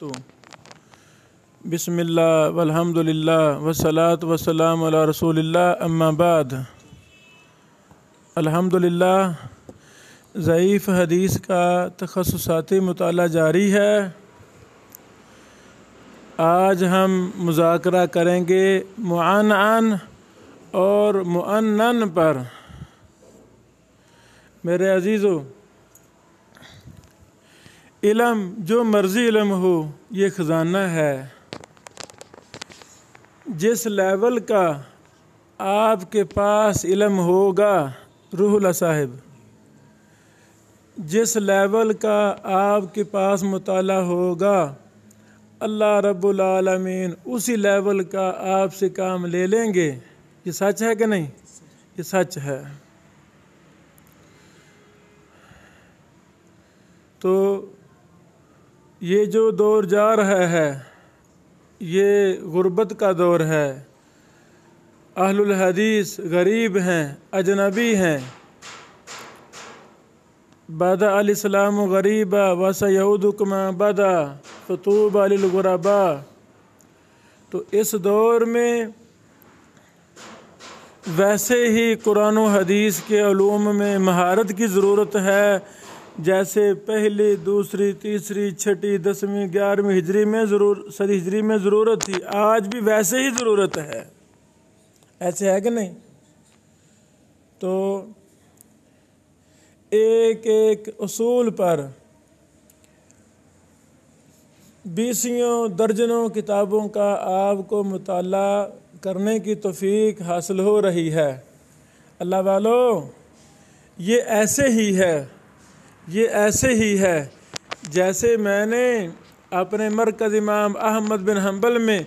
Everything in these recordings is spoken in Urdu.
تو بسم اللہ والحمد للہ والصلاة والسلام علی رسول اللہ اما بعد۔ الحمد للہ ضعیف حدیث کا تخصصاتی مطالعہ جاری ہے۔ آج ہم مذاکرہ کریں گے معنعن اور مؤنن پر۔ میرے عزیزو، علم جو مرضی علم ہو یہ خزانہ ہے۔ جس لیول کا آپ کے پاس علم ہوگا روح اللہ صاحب، جس لیول کا آپ کے پاس مطالعہ ہوگا اللہ رب العالمین اسی لیول کا آپ سے کام لے لیں گے۔ یہ سچ ہے کہ نہیں؟ یہ سچ ہے۔ تو یہ جو دور جا رہا ہے یہ غربت کا دور ہے۔ اہل الحدیث غریب ہیں، اجنبی ہیں۔ بدأ الاسلام غریبا وسیعود کما بدا فطوبی للغرباء۔ تو اس دور میں ویسے ہی قرآن و حدیث کے علوم میں مہارت کی ضرورت ہے، جیسے پہلی، دوسری، تیسری، چھٹی، 10ویں، 11ویں صدی ہجری میں ضرورت تھی، آج بھی ویسے ہی ضرورت ہے۔ ایسے ہے کہ نہیں؟ تو ایک ایک اصول پر 20 درجنوں کتابوں کا آپ کو مطالعہ کرنے کی توفیق حاصل ہو رہی ہے۔ اللہ والو، یہ ایسے ہی ہے، یہ ایسے ہی ہے جیسے میں نے اپنے مرکز امام احمد بن حنبل میں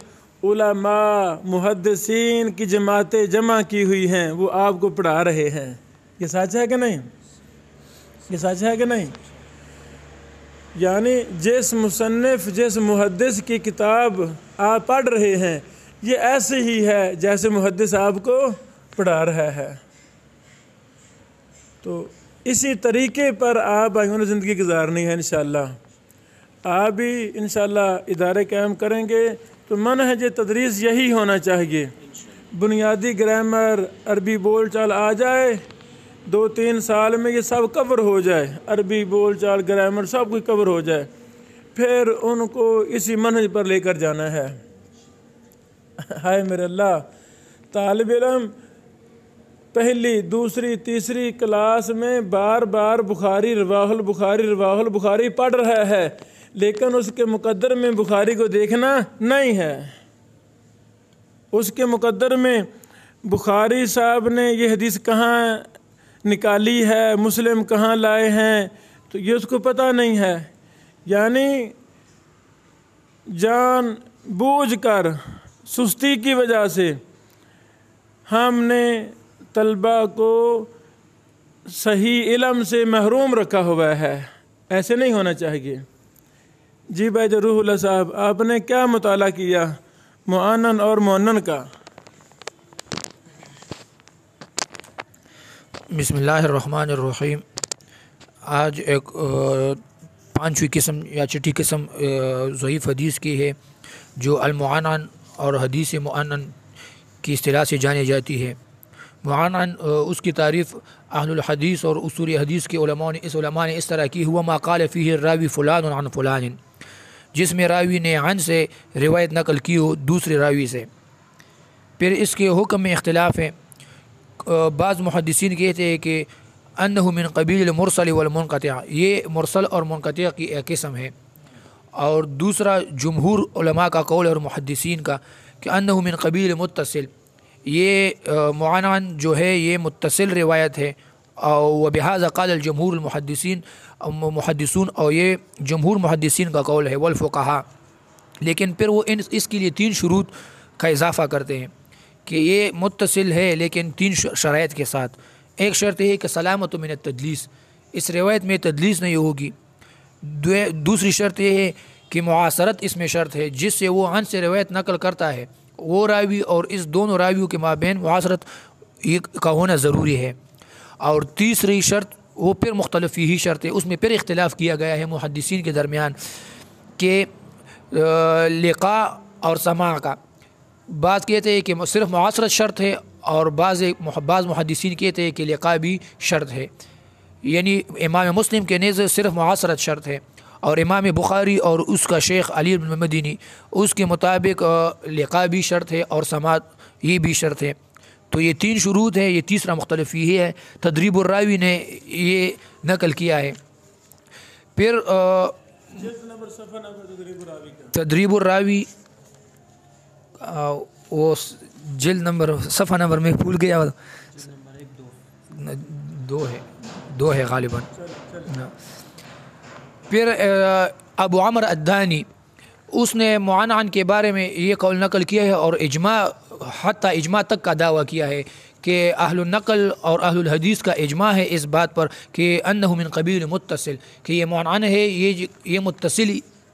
علماء محدثین کی جماعتیں جمع کی ہوئی ہیں، وہ آپ کو پڑھا رہے ہیں۔ یہ سچ ہے کہ نہیں؟ یہ سچ ہے کہ نہیں؟ یعنی جس مصنف، جس محدث کی کتاب آپ پڑھ رہے ہیں یہ ایسے ہی ہے جیسے محدث آپ کو پڑھا رہا ہے۔ تو اسی طریقے پر آپ آئیوں نے زندگی گزارنی ہے انشاءاللہ۔ آپ بھی انشاءاللہ ادارے قائم کریں گے تو منہج تدریس یہی ہونا چاہیے۔ بنیادی گرامر، عربی بول چال آ جائے، 2-3 سال میں یہ سب کور ہو جائے، عربی بول چال، گرامر سب کچھ کور ہو جائے، پھر ان کو اسی منہج پر لے کر جانا ہے۔ ہائے میرے اللہ، طالب علم پہلی، دوسری، تیسری کلاس میں بار بار بخاری، رواہ البخاری پڑھ رہا ہے، لیکن اس کے مقدر میں بخاری کو دیکھنا نہیں ہے۔ اس کے مقدر میں بخاری صاحب نے یہ حدیث کہاں نکالی ہے، مسلم کہاں لائے ہیں، تو یہ اس کو پتہ نہیں ہے۔ یعنی جان بوجھ کر، سستی کی وجہ سے ہم نے طلباء کو صحیح علم سے محروم رکھا ہوا ہے۔ ایسے نہیں ہونا چاہیے۔ جی بھائی روح اللہ صاحب، آپ نے کیا مطالعہ کیا معنن اور مؤنن کا؟ بسم اللہ الرحمن الرحیم۔ آج ایک 5ویں قسم یا چھٹی قسم ضعیف حدیث کی ہے جو المعنن اور حدیث مؤنن کی اصطلاح سے جانی جاتی ہے۔ معنن اس کی تعریف اہل الحدیث اور اصول حدیث کے علماء نے اس طرح کی، ہوا ما قال فیہ الراوی فلان عن فلان، جس میں راوی نے عن سے روایت نقل کی ہو دوسرے راوی سے۔ پھر اس کے حکم میں اختلاف ہے۔ بعض محدثین کہتے ہیں کہ انہ من قبیل المرسل والمنقطع، یہ مرسل اور منقطع کی ایک قسم ہے۔ اور دوسرا جمہور علماء کا قول اور محدثین کا کہ انہ من قبیل متصل، یہ معنن جو ہے یہ متصل روایت ہے، و بہذا قال الجمہور محدثون، اور یہ جمہور محدثین کا قول ہے، والفقہاء۔ لیکن پھر وہ اس کے لیے 3 شروط کا اضافہ کرتے ہیں کہ یہ متصل ہے لیکن 3 شرائط کے ساتھ۔ ایک شرط یہ ہے کہ سلامت من التدلیس، اس روایت میں تدلیس نہیں ہوگی۔ دوسری شرط یہ ہے کہ معاصرت اس میں شرط ہے، جس سے وہ عن سے روایت نقل کرتا ہے وہ راوی اور اس دونوں راویوں کے مابین معاصرت کا ہونا ضروری ہے۔ اور تیسری شرط وہ پھر مختلف ہی شرط ہے، اس میں پھر اختلاف کیا گیا ہے محدثین کے درمیان کہ لقاء اور سماع کا، بعض کہتے ہیں کہ صرف معاصرت شرط ہے، اور بعض محدثین کہتے ہیں کہ لقاء بھی شرط ہے، یعنی امام مسلم کے نیز صرف معاصرت شرط ہے، اور امام بخاری اور اس کا شیخ علی بن مدینی اس کے مطابق لقاء بھی شرط ہے اور سماعت یہ بھی شرط ہے۔ تو یہ 3 شروط ہے، یہ تیسرا مختلف یہ ہے، تدریب الراوی نے یہ نقل کیا ہے۔ پھر تدریب الراوی وہ جلد نمبر صفحہ نمبر میں بھول گیا، 2 ہے غالباً۔ پھر ابو عمر الدانی اس نے معنعن کے بارے میں یہ قول نقل کیا ہے، اور حتیٰ اجماع تک کا دعویٰ کیا ہے کہ اہل النقل اور اہل الحدیث کا اجماع ہے اس بات پر کہ انہ من قبیل متصل، کہ یہ معنعن ہے، یہ متصل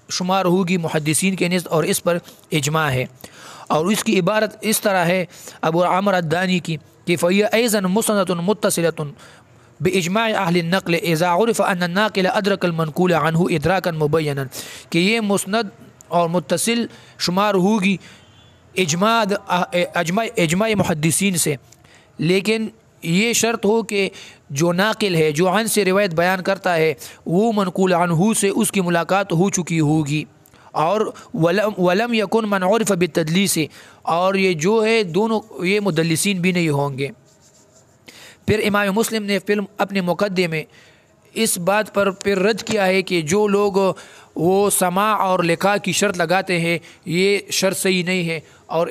شمار ہوگی محدثین کے نزد، اور اس پر اجماع ہے۔ اور اس کی عبارت اس طرح ہے ابو عمر الدانی کی کہ فَهِيَ أَيْضًا مُسْنَدٌ مُتَّصِلَةٌ بِإِجْمَاعِ أَهْلِ النَّقْلِ إِذَا عُرِفَ أَنَّ النَّاقِلَ أَدْرَكَ الْمَنْقُولَ عَنْهُ إِدْرَاكًا مُبَيَّنًا، کہ یہ مسند اور متصل شمار ہوگی اجماع محدثین سے، لیکن یہ شرط ہو کہ جو ناقل ہے، جو عن سے روایت بیان کرتا ہے، وہ منقول عنہ سے اس کی ملاقات ہو چکی ہوگی، اور ولم یکن من عرف بالتدلیس، اور یہ جو ہے دونوں یہ مدلسین بھی نہیں ہوں گے۔ پھر امام مسلم نے اپنے مقدمے میں اس بات پر پھر رد کیا ہے کہ جو لوگ وہ سماع اور لقاء کی شرط لگاتے ہیں یہ شرط صحیح نہیں ہے، اور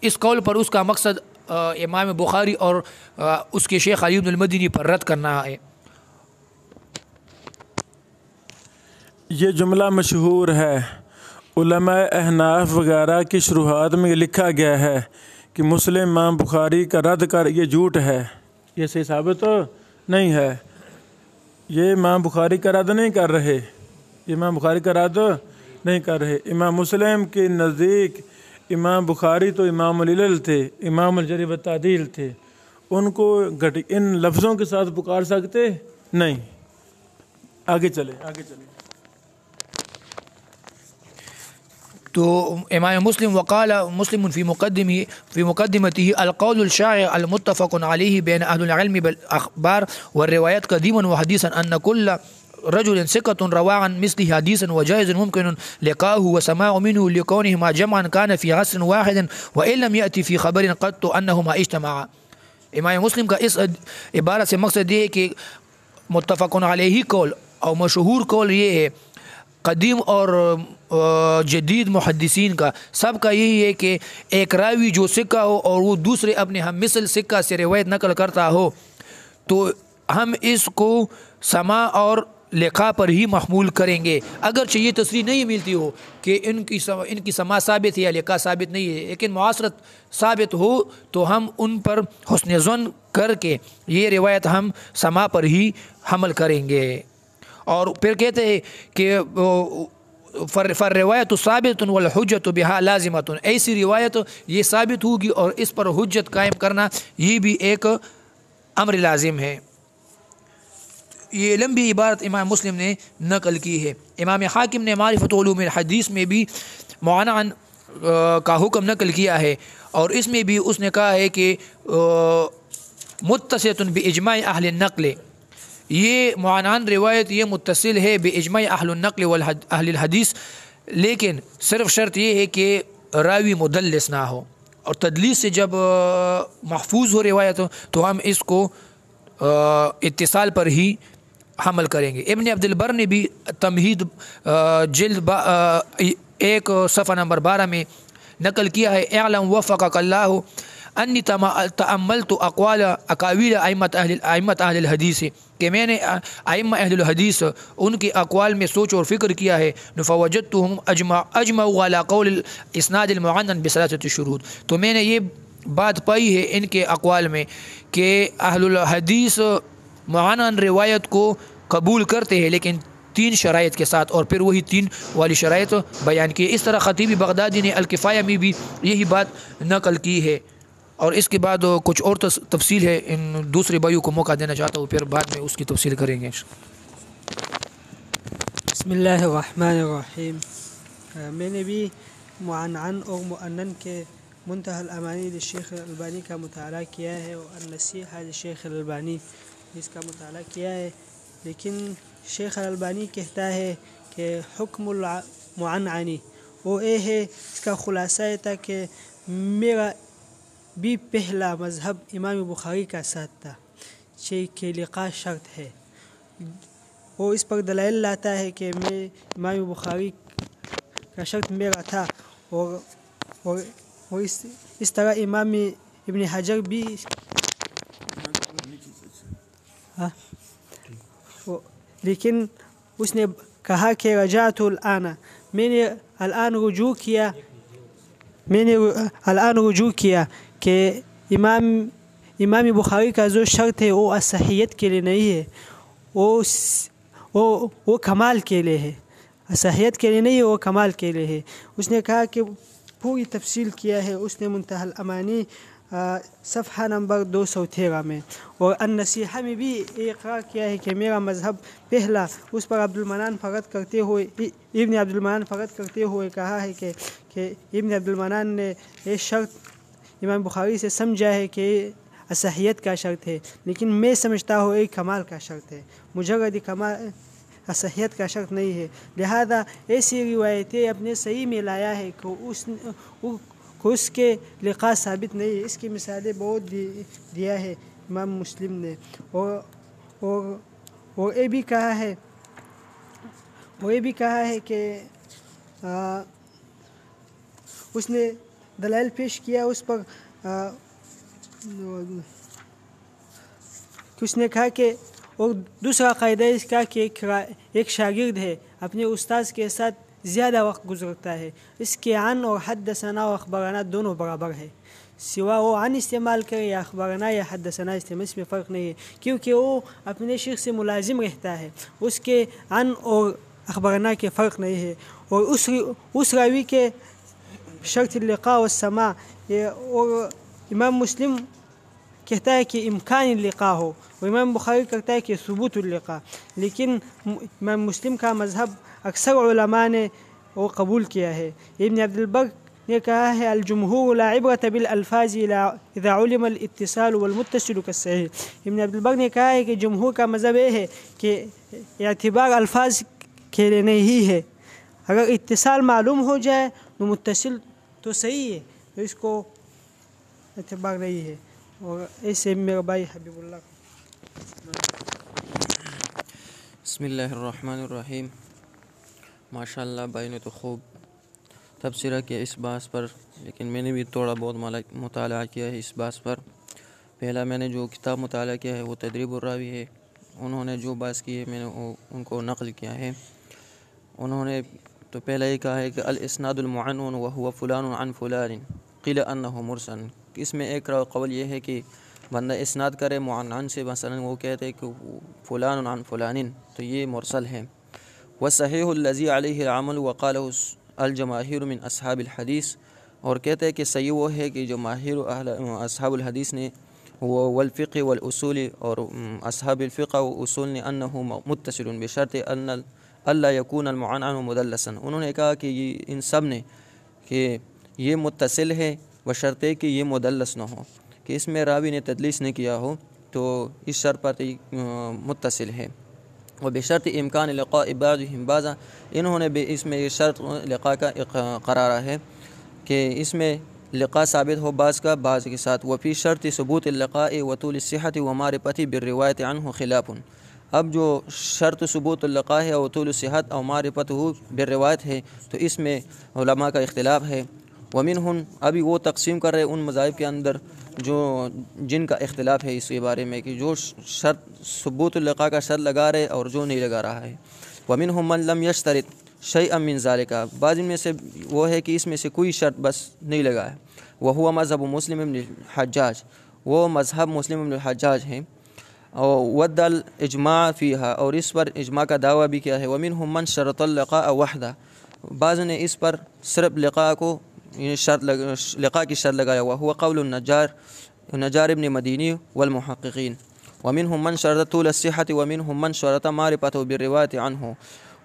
اس قول پر اس کا مقصد امام بخاری اور اس کے شیخ علی بن المدینی پر رد کرنا ہے۔ یہ جملہ مشہور ہے، علماء احناف وغیرہ کی شروحات میں لکھا گیا ہے کہ مسلم امام بخاری کا رد کر یہ جھوٹ ہے، یہ صحیح ثابت نہیں ہے، یہ امام بخاری کا رد نہیں کر رہے، یہ امام بخاری کا رد نہیں کر رہے۔ امام مسلم کے نزدیک امام بخاری تو امام العلل تھے، امام الجرح والتعدیل تھے، ان کو ان لفظوں کے ساتھ پکار سکتے نہیں۔ آگے چلیں۔ تو امام مسلم وقال مسلم في مقدمته القول الشائع المتفق عليه بين أهل العلم بالأخبار والروايات قديما وحديثا أن كل رجل ثقة روى عن مثله حديثا وجائز ممكن لقاؤه وسماع منه لكونهما جمعا كان في عصر واحد وإن لم يأتي في خبر قط أنهما اجتمعا۔ امام مسلم کا اس عبارت سے مقصد یہ ہے کہ متفق علیہ قول اور مشہور قول یہ ہے قدیم اور جدید محدثین کا، سب کا یہی ہے کہ ایک راوی جو سکہ ہو اور وہ دوسرے اپنے ہم مثل سکہ سے روایت نقل کرتا ہو تو ہم اس کو سماع اور لقاء پر ہی محمول کریں گے، اگرچہ یہ تصریح نہیں ملتی ہو کہ ان کی سماع ثابت ہے یا لقاء ثابت نہیں ہے، لیکن معاصرت ثابت ہو تو ہم ان پر حسن ظن کر کے یہ روایت ہم سماع پر ہی حمل کریں گے۔ اور پھر کہتے ہیں کہ فالروایت ثابت والحجت بها لازمۃ، ایسی روایت یہ ثابت ہوگی اور اس پر حجت قائم کرنا یہ بھی ایک امر لازم ہے۔ یہ لمبی عبارت امام مسلم نے نقل کی ہے۔ امام حاکم نے معرفت علوم الحدیث میں بھی معنعن کا حکم نقل کیا ہے، اور اس میں بھی اس نے کہا ہے کہ متصلۃ باجماع اہل النقل، یہ معنعن روایت یہ متصل ہے باجماع اہل النقل واہل الحدیث، لیکن صرف شرط یہ ہے کہ راوی مدلس نہ ہو، اور تدلیس سے جب محفوظ ہو روایت تو ہم اس کو اتصال پر ہی حمل کریں گے۔ ابن عبد البر نے بھی تمہید جلد 1 صفحہ نمبر 12 میں نقل کیا ہے، اعلم وفقک اللہ انی تأملت اقاویل ائمۃ اہل الحدیث، کہ میں نے ائمہ اہل الحدیث ان کے اقوال میں سوچ اور فکر کیا ہے، فوجدتهم اجمعوا على قول الاسناد المعنن بثلاثة شروط، تو میں نے یہ بات پائی ہے ان کے اقوال میں کہ اہل الحدیث معنن روایت کو قبول کرتے ہیں لیکن 3 شرائط کے ساتھ، اور پھر وہی 3 والی شرائط بیان کی۔ اس طرح خطیب بغدادی نے الکفایہ میں بھی یہی بات نقل کی ہے، اور اس کے بعد کچھ اور تفصیل ہے، ان دوسرے بھائیوں کو موقع دینا چاہتا ہوں، پھر بعد میں اس کی تفصیل کریں گے۔ بسم اللہ الرحمن الرحیم. میں نے بھی معنعن اور مؤنن کے منتہی الامانی لشیخ الالبانی کا مطالعہ کیا ہے اور النصیحہ لشیخ الالبانی اس کا مطالعہ کیا ہے، لیکن شیخ الالبانی کہتا ہے کہ حکم المعنعنی وہ یہ ہے، اس کا خلاصہ یہ تھا کہ میرا بھی پہلا مذہب امام بخاری کا ساتھ تھا کہ لقاء شرط ہے. وہ اس پر دلائل لاتا ہے کہ میں امام بخاری کا شرط میرا تھا، اور اس طرح امام ابن حجر بھی لیکن اس نے کہا کہ رجعت الآن، میں نے الآن رجوع کیا کہ امام بخاری کا جو شرط ہے وہ صحیحیت کے لیے نہیں ہے، وہ کمال کے لیے ہے، صحیحیت کے لیے نہیں ہے، وہ کمال کے لیے ہے. اس نے کہا کہ پوری تفصیل کیا ہے اس نے منتہی الامانی صفحہ نمبر 213 میں، اور النصیحہ میں بھی اقرار کیا ہے کہ میرا مذہب پہلا، اس پر ابن عبد المنان فقط کرتے ہوئے کہا ہے کہ ابن عبد المنان نے یہ شرط امام بخاری سے سمجھا ہے کہ صحیحیت کا شرط ہے، لیکن میں سمجھتا ہوں ایک کمال کا شرط ہے، مجرد کمال صحیحیت کا شرط نہیں ہے. لہذا ایسی روایتیں اپنے صحیح میں لایا ہے کہ اس کے لقاء ثابت نہیں ہے. اس کی مثالیں بہت دیا ہے امام مسلم نے، اور یہ بھی کہا ہے کہ اس نے دلائل پیش کیا اس پر، اس نے کہا کہ اور دوسرا قاعدہ اس کا کہ ایک شاگرد ہے اپنے استاذ کے ساتھ زیادہ وقت گزرتا ہے، اس کے عن اور حدثنا و اخبرنا دونوں برابر ہے، سوا وہ عن استعمال کرے یا اخبرنا یا حدثنا استعمال، اس میں فرق نہیں ہے، کیونکہ وہ اپنے شیخ سے ملازم رہتا ہے، اس کے عن اور اخبرنا کے فرق نہیں ہے. اور اس راوی کے شرط اللقاء والسماع، اور امام مسلم کہتا ہے کہ امکان اللقاء ہو، اور امام بخاری کہتا ہے کہ ثبوت اللقاء، لیکن امام مسلم کا مذہب اکثر علماء نے وہ قبول کیا ہے. ابن عبد البر نے کہا ہے الجمہور لا عبرة بالالفاظ اذا علم الاتصال والمتصل كالصحيح. ابن عبد البر نے کہا ہے کہ جمہور کا مذہب یہ ہے کہ اعتبار الفاظ کے لیے نہیں ہے، اگر اتصال معلوم ہو جائے تو متصل تو صحیح ہے، تو اس کو اعتبار نہیں ہے. اور ایسے میرا بھائی حبیب اللہ. بسم اللہ الرحمن الرحیم. ماشاء اللہ بھائی نے تو خوب تبصرہ کیا اس بات پر، لیکن میں نے بھی تھوڑا بہت مطالعہ کیا ہے اس بات پر. پہلا میں نے جو کتاب مطالعہ کیا ہے وہ تدریب الراوی ہے. انہوں نے جو بات کی ہے میں نے ان کو نقل کیا ہے. انہوں نے تو پہلا یہ کہا ہے کہ الاسناد المعنون وهو فلان عن فلان قیل انه مرسل. اس میں ایک قول یہ ہے کہ بندہ اسناد کرے معنعن سے، مثلا وہ کہتے ہیں کہ فلان عن فلان، تو یہ مرسل ہے. والصحیح الذی علیہ العمل وقاله الجماہیر من اصحاب الحدیث، اور کہتے ہیں کہ صحیح وہ ہے کہ جو ماہر اصحاب الحدیث نے والفقہ والاصول، اور اصحاب الفقہ و اصول نے انہ متصل بشرط ان اللہ یکون المعنعن مدلسا. انہوں نے کہا کہ ان سب نے کہ یہ متصل ہے بشرط کہ یہ مدلس نہ ہو، کہ اس میں راوی نے تدلیس نہیں کیا ہو، تو اس شرط پر متصل ہے. اور بشرط امکان لقاء بعضهم بعضا، انہوں نے بھی اس میں یہ شرط لقاء کا قرارہ ہے کہ اس میں لقاء ثابت ہو بعض کا بعض کے ساتھ. وفی شرط ثبوت اللقاء وطول الصحة ومعرفة بالروایت عنہ خلاف. اب جو شرط ثبوت اللقاء ہے اور طول الصحت اور معرفت بالروایت ہے، تو اس میں علماء کا اختلاف ہے. ومنہم، ابھی وہ تقسیم کر رہے ان مذاہب کے اندر جو جن کا اختلاف ہے اس کے بارے میں، کہ جو شرط ثبوت اللقاء کا شرط لگا رہے اور جو نہیں لگا رہا ہے. ومنہم من لم یشترط شیئا من ذالک، بعض میں سے وہ ہے کہ اس میں سے کوئی شرط بس نہیں لگا ہے. وہو مذہب مسلم بن الحجاج، وہ مذہب مسلم بن الحجاج ہیں. ود الاجماع فیہا، اور اس پر اجماع کا دعویٰ بھی کیا ہے. ومنہم من شرط اللقاء وحدہ، بعض نے اس پر صرف لقاء کو لقاء کی شرط لگایا. وہو قول النجار ابن مدینی والمحققین. ومنہم من شرط طول الصحة ومنہم من شرط معرفته بالروایت عنہ.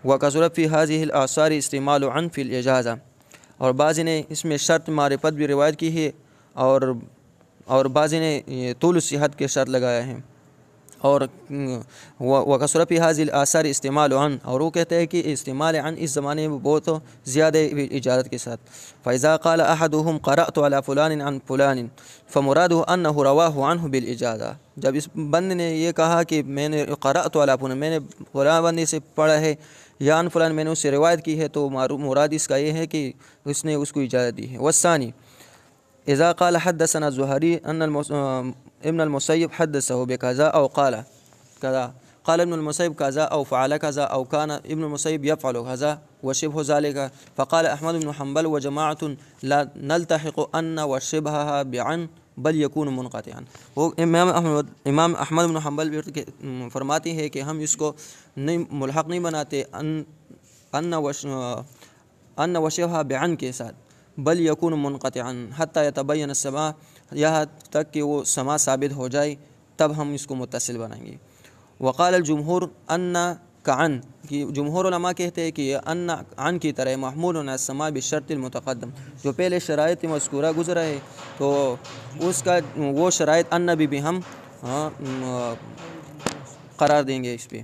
وکثر فی هذه الآثار استعمال عن فی الاجازہ، اور بعض نے اس میں شرط معرفت بھی روایت کی ہے، اور بعض نے طول الصحت کے شرط لگایا ہے، اور وکثر فی هذه الآثار استعمال عن، اور وہ کہتے ہیں کہ استعمال عن اس زمانے میں بہت زیادہ اجازت کے ساتھ۔ فإذا قال أحدهم قرأت على فلان عن فلان فمراده أنه رواه عنه بالإجازة، جب اس بند نے یہ کہا کہ میں نے قرأت على فلان، میں نے فلاں بندے سے پڑھا ہے، یا عن فلان میں نے اس سے روایت کی ہے، تو مراد اس کا یہ ہے کہ اس نے اس کو اجازت دی ہے۔ والثانی اذا قال حدثنا الزهري ان ابن المسيب حدثه بكذا او قال كذا، قال ابن المسيب كذا او فعل كذا او كان ابن المسيب يفعل كذا وشبه ذلك، فقال احمد بن حنبل وجماعه لا نلتحق ان وشبهها بعن بل يكون منقطعا۔ وہ امام احمد بن حنبل فرماتے ہیں کہ ہم اس کو ملحق نہیں بناتے ان وشبهها بعن کے ساتھ، بل یکون منقطعا حتی یتبین السماع، یہاں تک کہ وہ سماع ثابت ہو جائے تب ہم اس کو متصل بنائیں گے۔ وقال الجمہور ان کعن، کہ جمہور علماء کہتے ہیں کہ یہ ان عن کی طرح محمول علی السماع بالشرط المتقدم، جو پہلے شرائط مذکورہ گزرا ہے تو اس کا وہ شرائط ان بھی ہم قرار دیں گے اس پہ۔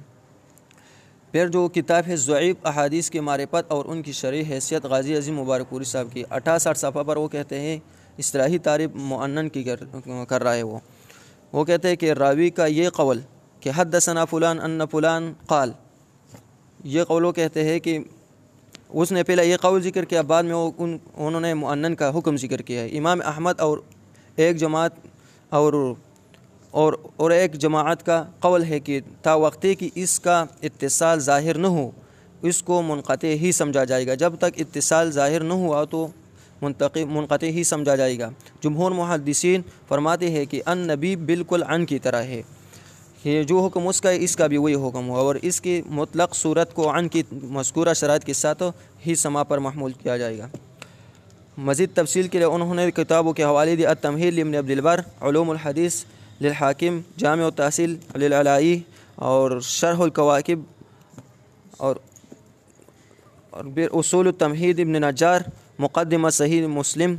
پھر جو کتاب ہے ضعیف احادیث کے معرفت اور ان کی شرعی حیثیت، غازی عظیم مبارک پوری صاحب کی 68 صفحہ پر وہ کہتے ہیں اصطلاحی تعریف مؤنن کی کر رہا ہے۔ وہ کہتے ہیں کہ راوی کا یہ قول کہ حدثنا فلان ان فلان قال، یہ قول وہ کہتے ہیں کہ اس نے پہلے یہ قول ذکر کیا، بعد میں انہوں نے مؤنن کا حکم ذکر کیا ہے۔ امام احمد اور ایک جماعت اور ایک جماعت کا قول ہے کہ تا وقتی کہ اس کا اتصال ظاہر نہ ہو اس کو منقطع ہی سمجھا جائے گا، جب تک اتصال ظاہر نہ ہوا تو منقطع ہی سمجھا جائے گا۔ جمہور محدثین فرماتے ہیں کہ ان نبی بالکل عن کی طرح ہے، کہ جو حکم اس کا ہے اس کا بھی وہی حکم ہوا، اور اس کی مطلق صورت کو عن کی مذکورہ شرائط کے ساتھ ہی سماع پر محمول کیا جائے گا۔ مزید تفصیل کے لیے انہوں نے کتابوں کے حوالے دی، التمہید لابن عبد البر، علوم الحدیث للحاکم، جامع التحصیل للعلائی، اور شرح الکواکب، اور اصول التمہید ابن نجار، مقدمہ صحیح مسلم،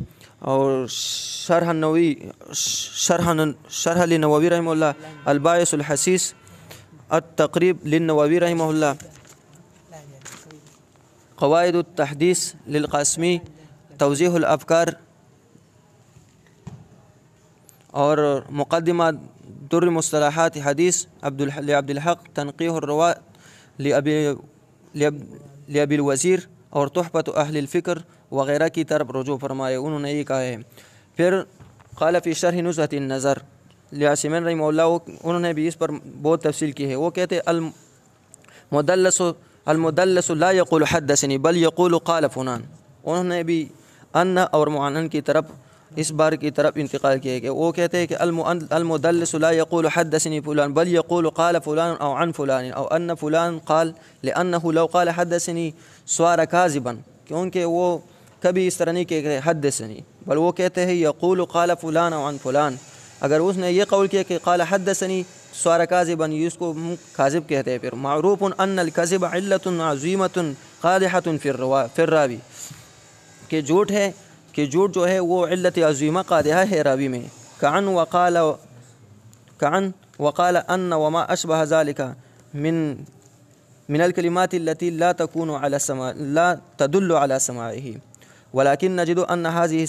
اور شرح للنووی رحمہ اللہ، الباعث الحسیس، التقریب للنووی رحمہ اللہ، قواعد التحدیث للقاسمی، توضیح الافکار، اور مقدمہ در مصطلحات حدیث عبد الحق، تنقیح الرواة لابی الوزیر، اور تحفۃ اہل الفکر وغیرہ کی طرف رجوع فرمائے۔ انہوں نے یہ کہا ہے۔ پھر قال فی شرح نزہۃ النظر لیاسمین رحمہ اللہ، انہوں نے بھی اس پر بہت تفصیل کی ہے۔ وہ کہتے المدلس لا یقول حدثنی بل یقول قال فلان، انہوں نے بھی ان اور معنن کی طرف اس بار کی طرف انتقال کیا کہ وہ کہتے ہیں کہ المدلس لا يقول حدثني فلان بل يقول قال فلان او عن فلان او ان فلان قال لانه لو قال حدثني صار كاذبا، کیونکہ وہ کبھی اس طرح نہیں کہ حدثني، بل وہ کہتے ہیں يقول قال فلان او عن فلان، اگر اس نے یہ قول کیا کہ قال حدثني صار كاذبا، اس کو کاذب کہتے ہیں۔ پھر معروف ان الكذب علة عظيمة قادحة في الراوي، کہ جھوٹ ہے کہ جھوٹ جو ہے وہ علت عظیمہ قادحہ ہے راوی میں۔ کعن وقال ان وما اشبہ ذلك من الكلمات التي لا تكون على السماع لا تدل على سماعه، ولكن نجد ان هذه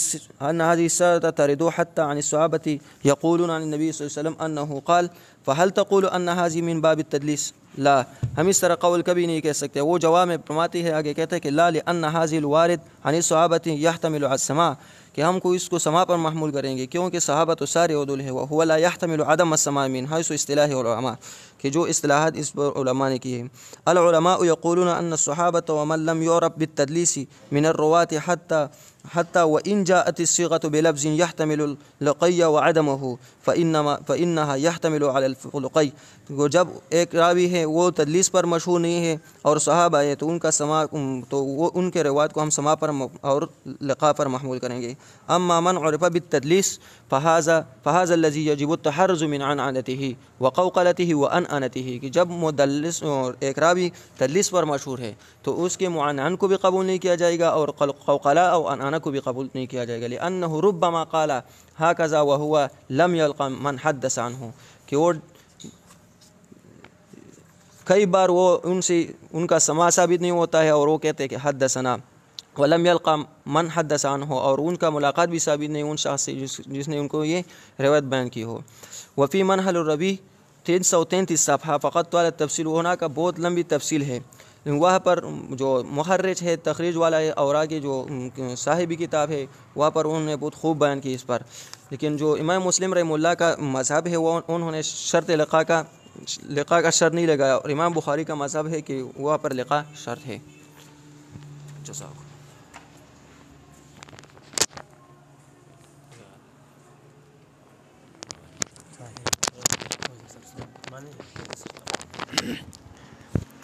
السيرة ترد حتى عن الصحابة يقولون عن النبي صلى الله عليه وسلم انه قال، فهل تقول ان هذه من باب التدليس؟ لا، ہم اس طرح قول کبھی نہیں کہہ سکتے۔ وہ جواب میں فرماتی ہے، آگے کہتے ہیں کہ لا لأن هذه الوارد عن الصحابة يحتمل على السماع، کہ ہم کو اس کو سماع پر محمول کریں گے، کیونکہ صحابہ تو سارے عدول ہے، وهو لا يحتمل عدم السماع من حيث اصطلاح العلماء، کہ جو اصطلاحات اس پر علماء نے کی ہے۔ العلماء يقولون ان الصحابة ومن لم يعرف بالتدليس من الرواة حتى وإن جاءت الصيغة بلفظ يحتمل اللقي وعدمه فإنها يحتمل على الفلقي، وہ جب ایک راوی ہے وہ تدلیس پر مشہور نہیں ہے، اور صحابہ ہے تو ان کا سما تو وہ ان کے روایت کو ہم سما پر اور لقاء پر محمول کریں گے۔ اما من عرف بالتدلیس فهذا الذي يجب التحرز من عنعنته وقوقلته وانانته، کہ جب مدلس اور ایک راوی تدلیس پر مشہور ہے تو اس کے معنعن کو بھی قبول نہیں کیا جائے گا اور قوقلہ اور انانہ کو بھی قبول نہیں کیا جائے گا، لأنه ربما قال هكذا وهو لم يلقى من حدث عنه، کہ وہ کئی بار وہ ان کا سماع ثابت نہیں ہوتا ہے اور وہ کہتے ہیں کہ حدثنا، ولم یلقى من حدث عنہ، اور ان کا ملاقات بھی ثابت نہیں ان شخص سے جس نے ان کو یہ روایت بیان کی ہو۔ وفی منہل الربیع 333 صفحہ فقط طوال تفصیل، ہونا کا بہت لمبی تفصیل ہے، وہاں پر جو مخرج ہے تخریج والا ہے اور آگے جو صاحبی کتاب ہے وہاں پر انہوں نے بہت خوب بیان کی اس پر، لیکن جو امام مسلم رحمہ اللہ کا مذہب ہے وہ انہوں نے شرط لقاء کا شرط نہیں لگایا، اور امام بخاری کا مذہب ہے کہ وہاں پر لقاء شرط ہے۔ جزاک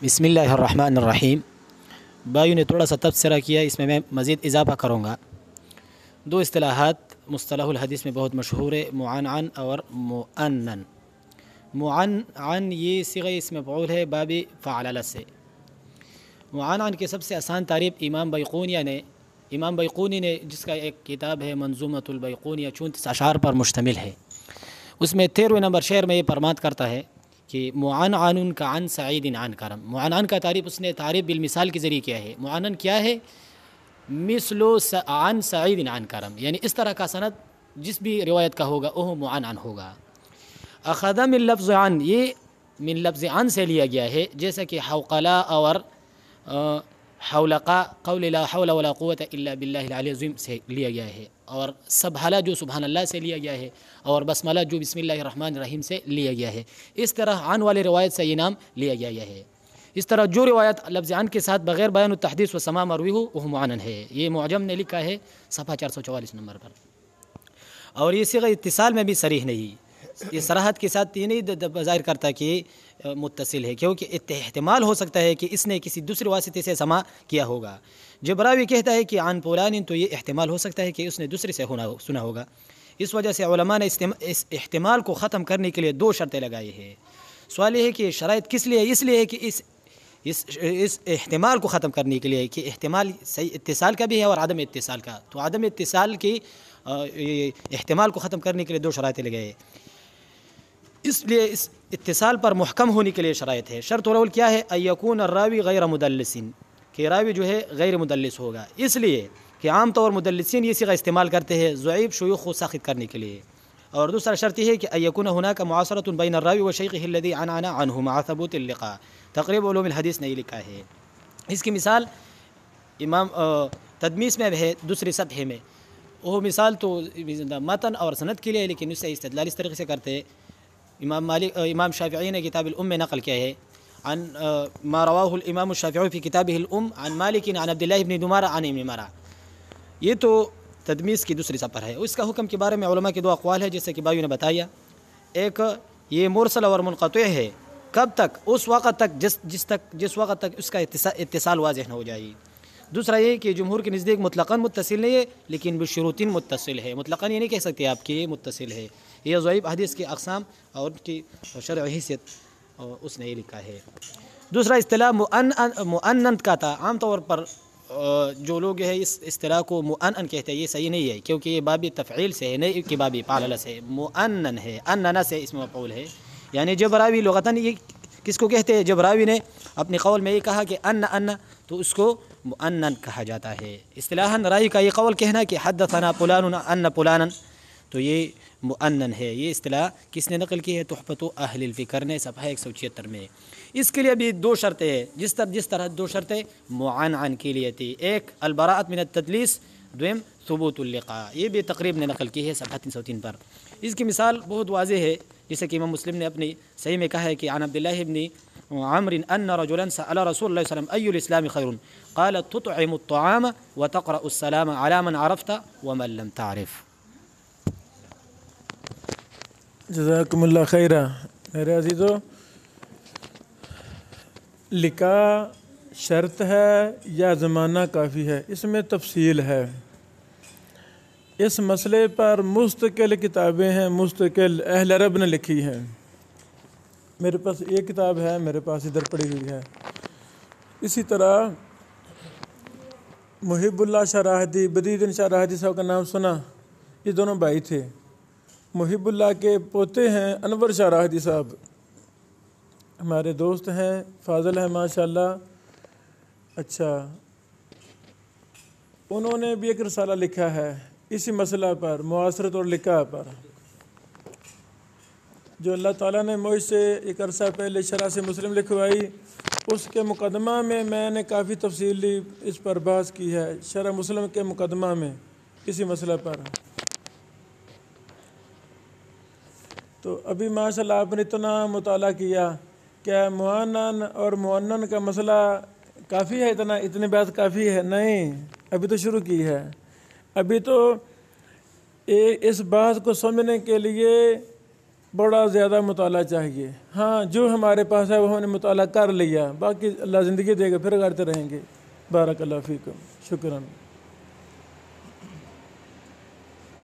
بسم اللہ الرحمن الرحیم۔ بھائیوں نے تھوڑا سا تبصرہ کیا، اس میں مزید اضافہ کروں گا۔ دو اصطلاحات مصطلح الحدیث میں بہت مشہور ہے، معنعن اور مؤنن۔ معنعن یہ صیغہ اسم مفعول ہے باب فعلل سے۔ معنعن کی سب سے آسان تعریف امام بیقونی نے جس کا ایک کتاب ہے منظومۃ البیقونیہ 34 اشعار پر مشتمل ہے، اس میں 13ویں نمبر شعر میں یہ فرمات کرتا ہے کہ معنعن کا عن سعید عن کرم۔ معنعن کا تعریف اس نے تعریف بالمثال کے ذریعے کیا ہے۔ معنعن کیا ہے؟ مثل عن سعید عن کرم، یعنی اس طرح کا سند جس بھی روایت کا ہوگا وہ معنعن ہوگا۔ اخذ من لفظ عن، یہ من لفظ عن سے لیا گیا ہے، جیسا کہ حوقلا اور حولقا قول لا حول ولا قوت الا باللہ العلی العظیم سے لیا گیا ہے، اور سبحلہ جو سبحان اللہ سے لیا گیا ہے، اور بسملہ جو بسم اللہ الرحمن الرحیم سے لیا گیا ہے۔ اس طرح عن والے روایت سے یہ نام لیا گیا ہے۔ اس طرح جو روایت لفظ عن کے ساتھ بغیر بیان التحدیث و سماع مروی ہو وہ معنن ہے۔ یہ معجم نے لکھا ہے صفحہ 444 نمبر پر۔ اور یہ صیغہ اتصال میں بھی صریح نہیں، یہ صراحت کے ساتھ یہ نہیں ظاہر کرتا کہ متصل ہے، کیونکہ احتمال ہو سکتا ہے کہ اس نے کسی دوسرے واسطے سے سماع کیا ہوگا۔ جب راوی کہتا ہے کہ عن فلان، تو یہ احتمال ہو سکتا ہے کہ اس نے دوسرے سے سنا ہوگا۔ اس وجہ سے علماء نے اس احتمال کو ختم کرنے کے لیے دو شرطیں لگائی ہیں۔ سوال یہ ہے کہ شرائط کس لیے؟ اس لیے کہ اس احتمال کو ختم کرنے کے لیے کہ احتمال صحیح اتصال کا بھی ہے اور عدم اتصال کا، تو عدم اتصال کی احتمال کو ختم کرنے کے لیے دو شرائطیں لگائے۔ اس لیے اس اتصال پر محکم ہونے کے لیے شرائط ہے۔ شرط الاول کیا ہے؟ ان یکون الراوی غیر مدلسین، کہ راوی جو ہے غیر مدلس ہوگا، اس لیے کہ عام طور مدلسین یہ صیغہ استعمال کرتے ہیں ضعیف شیوخ کو ساخت کرنے کے لیے۔ اور دوسرا شرط یہ ہے کہ ان یکون هناک معاصرۃ بین الراوی و شیخہ الذی عنعن عنہ مع ثبوت اللقاء۔ تقریب علوم الحدیث نے یہ لکھا ہے۔ اس کی مثال امام تدمیس میں ہے دوسری صفحے میں، وہ مثال تو متن اور سند کے لیے، لیکن اس سے استدلال اس طریقے سے کرتے ہیں۔ امام شافعی نے کتاب الام میں نقل کیا ہے عن ما رواہ الامام الشافعی فی کتابہ الام عن مالک عن عبداللہ بن دمارہ عن ابن عمر۔ یہ تو تدمیس کی دوسری صفحہ ہے۔ اس کا حکم کے بارے میں علماء کے دو اقوال ہے، جیسے کہ بھائیوں نے بتایا۔ ایک یہ مرسل اور منقطع ہے، کب تک؟ اس وقت تک جس وقت تک اس کا اتصال واضح نہ ہو جائے۔ دوسرا یہ کہ جمہور کے نزدیک مطلقاً متصل نہیں ہے، لیکن بشروطین متصل ہے۔ مطلقاً یہ نہیں کہہ سکتے آپ کہ یہ متصل ہے۔ یہ ضعیف حدیث کی اقسام اور ان کی شرعی حیثیت اس نے یہ لکھا ہے۔ دوسرا اصطلاح مؤنن کا تھا۔ عام طور پر جو لوگ ہیں اس اصطلاح کو مؤنن کہتے ہیں، یہ صحیح نہیں ہے، کیونکہ یہ باب تفعیل سے ہے، نہیں کہ باب فعلل سے۔ مؤنن ہے، اننا سے اسم مفعول ہے، یعنی جب راوی لغتاً یہ کس کو کہتے ہیں؟ جب راوی نے اپنے قول میں یہ کہا کہ ان تو اس کو مؤنن کہا جاتا ہے۔ اصطلاحاً راوی کا یہ قول کہنا کہ حدثنا فلان ان فلانا، تو یہ مؤنن ہے۔ یہ اصطلاح کس نے نقل کی ہے؟ تحفۃ اہل الفکر نے صفحہ 176 میں۔ اس کے لیے بھی دو شرطیں ہیں، جس طرح دو شرطیں معنعن کے لیے تھی، ایک البراءۃ من التدلیس، دویم ثبوت اللقاء۔ یہ بھی تقریب نے نقل کی ہے صفحہ 303 پر۔ اس کی مثال بہت واضح ہے، جیسے کہ امام مسلم نے اپنی صحیح میں کہا ہے کہ عن عبداللہ بن عمرو ان رجلا سأل رسول اللہ صلی اللہ علیہ وسلم ای الاسلام خیر قال تطعم الطعام وتقرأ السلام على من عرفت ومن لم تعرف۔ جزاکم اللہ خیرہ۔ میرے عزیزو، لکا شرط ہے یا زمانہ کافی ہے، اس میں تفصیل ہے۔ اس مسئلے پر مستقل کتابیں ہیں، مستقل اہل عرب نے لکھی ہیں۔ میرے پاس ایک کتاب ہے، میرے پاس ادھر پڑی ہوئی ہے۔ اسی طرح محب اللہ شاہ راہدی، بدیع الدین شاہ راہدی صاحب کا نام سنا؟ یہ دونوں بھائی تھے۔ محب اللہ کے پوتے ہیں انور شاہ راہدی صاحب، ہمارے دوست ہیں، فاضل ہیں ماشاءاللہ۔ اچھا، انہوں نے بھی ایک رسالہ لکھا ہے اسی مسئلہ پر، معاصرت اور لکا پر، جو اللہ تعالیٰ نے مجھ سے ایک عرصہ پہلے شرح سے مسلم لکھوائی، اس کے مقدمہ میں نے کافی تفصیلی اس پر بحث کی ہے، شرح مسلم کے مقدمہ میں اسی مسئلہ پر۔ تو ابھی ماشاءاللہ آپ نے اتنا مطالعہ کیا، کیا معنن اور معنن کا مسئلہ کافی ہے؟ اتنی بات کافی ہے؟ نہیں، ابھی تو شروع کی ہے۔ ابھی تو اس بات کو سمجھنے کے لیے بڑا زیادہ مطالعہ چاہیے۔ ہاں، جو ہمارے پاس ہے وہ ہم نے مطالعہ کر لیا، باقی اللہ زندگی دے گا پھر کرتے رہیں گے۔ بارک اللہ فیکم، شکراً۔